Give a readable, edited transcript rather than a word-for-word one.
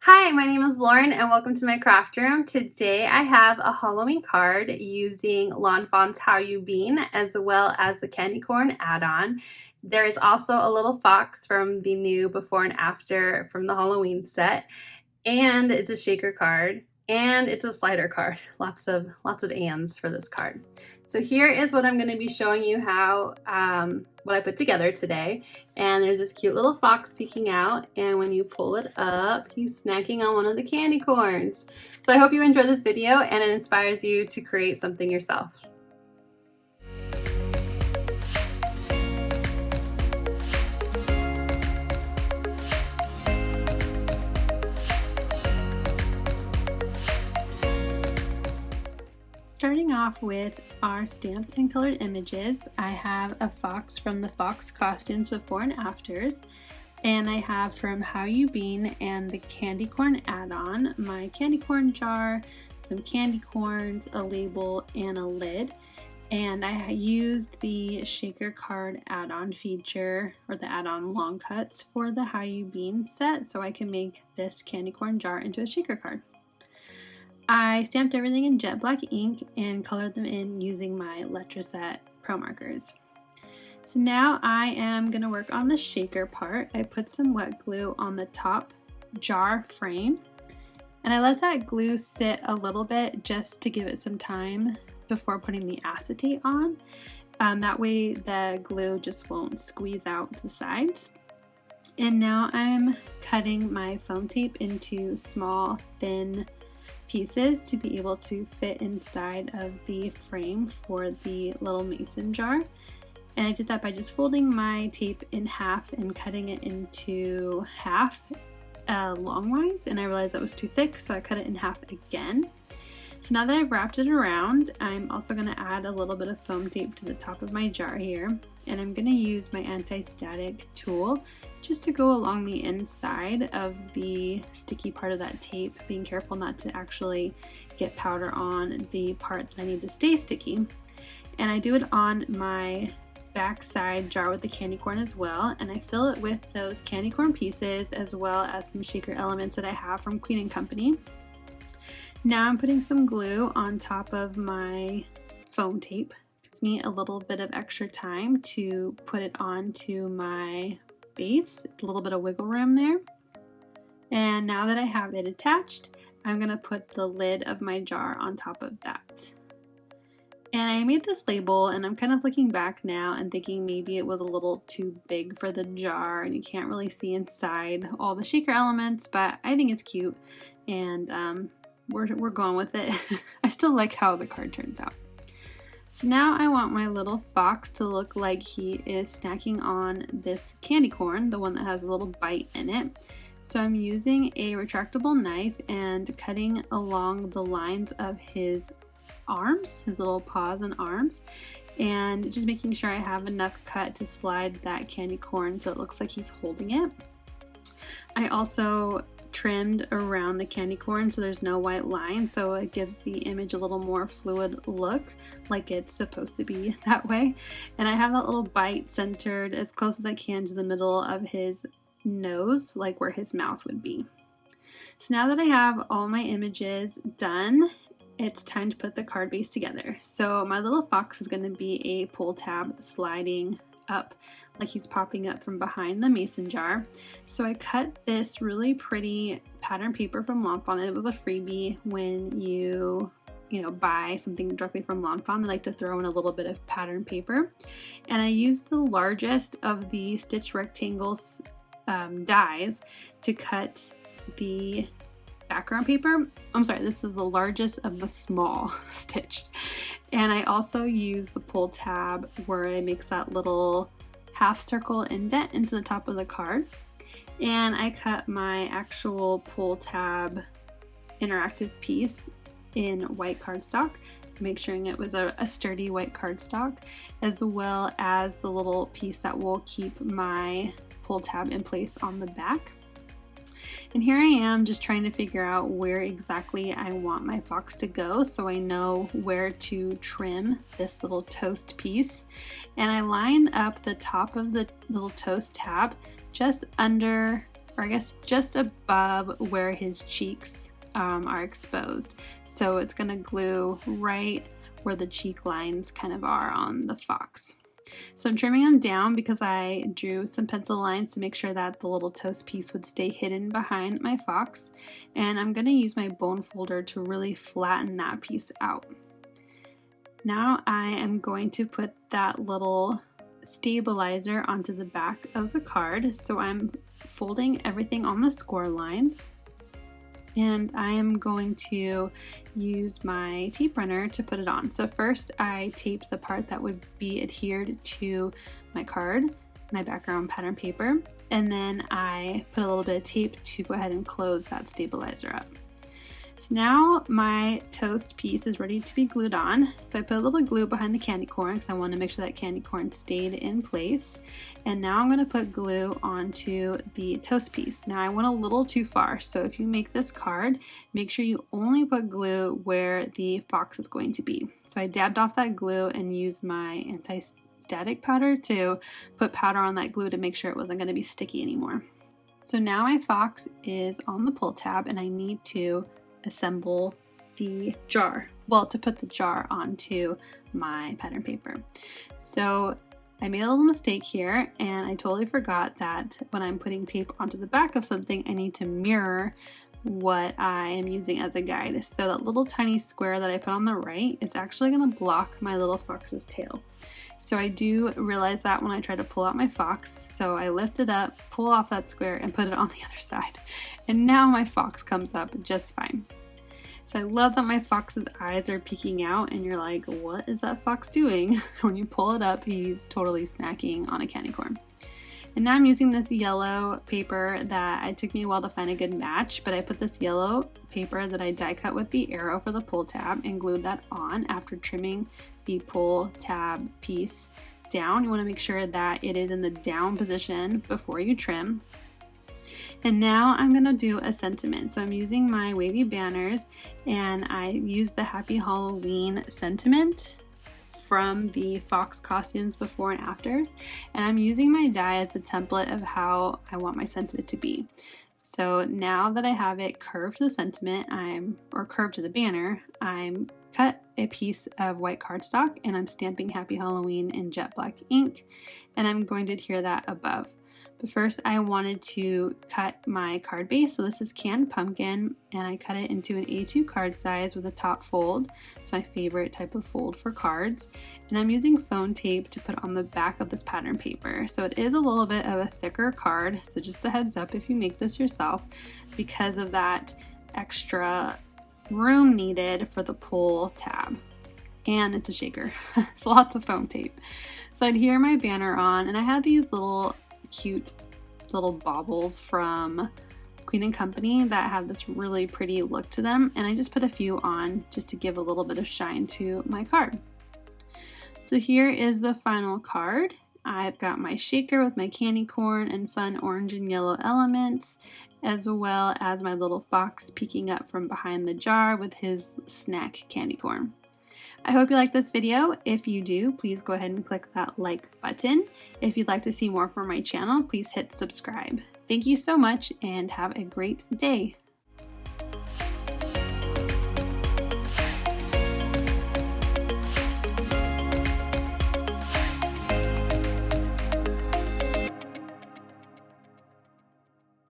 Hi, my name is Lauren and welcome to my craft room. Today I have a Halloween card using Lawn Fawn's How You Bean as well as the candy corn add-on. There is also a little fox from the new before and after from the Halloween set, and it's a shaker card and it's a slider card. Lots of ands for this card. So here is what I'm going to be showing you how what I put together today. And there's this cute little fox peeking out, and when you pull it up, he's snacking on one of the candy corns. So I hope you enjoy this video and it inspires you to create something yourself. Starting off with our stamped and colored images, I have a fox from the Fox Costumes Before and Afters, and I have from How You Bean and the candy corn add-on, my candy corn jar, some candy corns, a label, and a lid. And I used the shaker card add-on feature, or the add-on long cuts for the How You Bean set, so I can make this candy corn jar into a shaker card. I stamped everything in jet black ink and colored them in using my Letraset Pro markers. So now I am going to work on the shaker part. I put some wet glue on the top jar frame, and I let that glue sit a little bit just to give it some time before putting the acetate on. That way the glue just won't squeeze out the sides. And now I'm cutting my foam tape into small, thin pieces to be able to fit inside of the frame for the little mason jar. And I did that by just folding my tape in half and cutting it into half longwise, and I realized that was too thick, so I cut it in half again. So now that I've wrapped it around, I'm also going to add a little bit of foam tape to the top of my jar here, and I'm going to use my anti-static tool just to go along the inside of the sticky part of that tape, being careful not to actually get powder on the part that I need to stay sticky. And I do it on my backside jar with the candy corn as well, and I fill it with those candy corn pieces as well as some shaker elements that I have from Queen & Company. Now I'm putting some glue on top of my foam tape. It gives me a little bit of extra time to put it onto my base, a little bit of wiggle room there. And now that I have it attached, I'm going to put the lid of my jar on top of that. And I made this label, and I'm kind of looking back now and thinking maybe it was a little too big for the jar and you can't really see inside all the shaker elements, but I think it's cute, and we're going with it. I still like how the card turns out. So now I want my little fox to look like he is snacking on this candy corn, the one that has a little bite in it. So I'm using a retractable knife and cutting along the lines of his arms, his little paws and arms, and just making sure I have enough cut to slide that candy corn so it looks like he's holding it. I also trimmed around the candy corn so there's no white line, so it gives the image a little more fluid look, like it's supposed to be that way. And I have that little bite centered as close as I can to the middle of his nose, like where his mouth would be. So now that I have all my images done, it's time to put the card base together. So my little fox is going to be a pull tab sliding up like he's popping up from behind the mason jar. So I cut this really pretty pattern paper from Lawn Fawn. It was a freebie when you buy something directly from Lawn Fawn. They like to throw in a little bit of pattern paper. And I used the largest of the stitch rectangles dies to cut the background paper. I'm sorry, this is the largest of the small stitched. And I also use the pull tab where it makes that little half circle indent into the top of the card. And I cut my actual pull tab interactive piece in white cardstock, make sure it was a sturdy white cardstock, as well as the little piece that will keep my pull tab in place on the back. And here I am just trying to figure out where exactly I want my fox to go so I know where to trim this little toast piece. And I line up the top of the little toast tab just under or I guess just above where his cheeks are exposed. So it's gonna glue right where the cheek lines kind of are on the fox. So I'm trimming them down because I drew some pencil lines to make sure that the little toast piece would stay hidden behind my fox. And I'm going to use my bone folder to really flatten that piece out. Now I am going to put that little stabilizer onto the back of the card. So I'm folding everything on the score lines. And I am going to use my tape runner to put it on. So first I taped the part that would be adhered to my card, my background pattern paper, and then I put a little bit of tape to go ahead and close that stabilizer up. So now my toast piece is ready to be glued on. So I put a little glue behind the candy corn because I want to make sure that candy corn stayed in place. And now I'm going to put glue onto the toast piece. Now I went a little too far, so if you make this card, make sure you only put glue where the fox is going to be. So I dabbed off that glue and used my anti-static powder to put powder on that glue to make sure it wasn't going to be sticky anymore. So now my fox is on the pull tab and I need to assemble the jar. Well, to put the jar onto my pattern paper. So I made a little mistake here and I totally forgot that when I'm putting tape onto the back of something, I need to mirror what I am using as a guide. So that little tiny square that I put on the right is actually going to block my little fox's tail. So I do realize that when I try to pull out my fox. So I lift it up, pull off that square and put it on the other side. And now my fox comes up just fine. So I love that my fox's eyes are peeking out and you're like, what is that fox doing? When you pull it up, he's totally snacking on a candy corn. And now I'm using this yellow paper that it took me a while to find a good match, but I put this yellow paper that I die cut with the arrow for the pull tab and glued that on after trimming the pull tab piece down. You want to make sure that it is in the down position before you trim. And now I'm going to do a sentiment. So I'm using my Wavy banners and I used the Happy Halloween sentiment from the Fox costumes before and afters. And I'm using my die as a template of how I want my sentiment to be. So now that I have it curved to the sentiment, or curved to the banner, I'm cut a piece of white cardstock and I'm stamping Happy Halloween in jet black ink and I'm going to adhere that above. But first I wanted to cut my card base. So this is canned pumpkin and I cut it into an A2 card size with a top fold. It's my favorite type of fold for cards. And I'm using foam tape to put on the back of this pattern paper. So it is a little bit of a thicker card. So just a heads up if you make this yourself because of that extra room needed for the pull tab. And it's a shaker. So lots of foam tape. So I adhere my banner on and I have these little cute little baubles from Queen & Company that have this really pretty look to them, and I just put a few on just to give a little bit of shine to my card. So here is the final card. I've got my shaker with my candy corn and fun orange and yellow elements, as well as my little fox peeking up from behind the jar with his snack candy corn. I hope you like this video. If you do, please go ahead and click that like button. If you'd like to see more from my channel, please hit subscribe. Thank you so much and have a great day.